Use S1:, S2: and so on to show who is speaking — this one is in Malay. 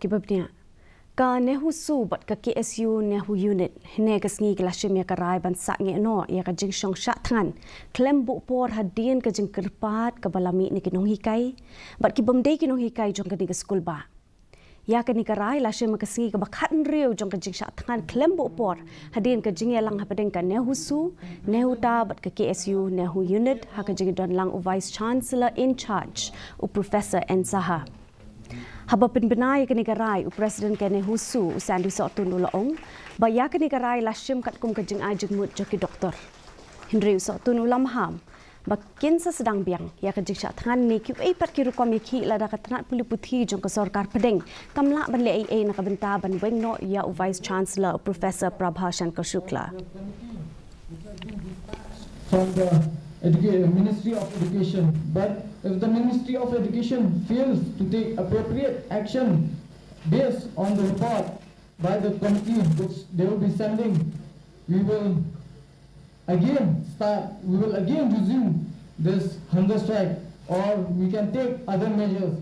S1: kibabnia. Ka Nehu su bat ka KSU Nehu unit hne ka sngi ka lashim ya karai ban Sangeh no ya ka Jingshong Shah Thngan Khlem bu por hadien ka jing kerpat ka balami ni kinong hikai bat ki bamdei kinong hikai jong ka ni ka skul ba ya ka ni karai lashim ka sngi ka bakhan riu jong ka jing Shah Thngan Khlem bu por hadien ka jing lang hapadeng ka Nehu su Nehu ta bat ka KSU Nehu unit ha ka jing don lang u vice chancellor in charge u professor en Shah Haba pinbenai ke negara u presiden ke Nehu su usandu sotun ulaong baya ke negara lashim kat kum kajing ajeng mut joki doktor Henry sotun ulam ham bakin sa sedang biang ya kajing Shah Thngan ni ki ai pat ki rukom ki lada katnat puli puthi jong ka sarkar pedeng kamla ban le ai na kabenta ban weng no ya u vice chancellor professor Prabha Shankar Shukla
S2: from the Ministry of Education, but if the Ministry of Education fails to take appropriate action based on the report by the committee which they will be sending, we will again resume this hunger strike, or we can take other measures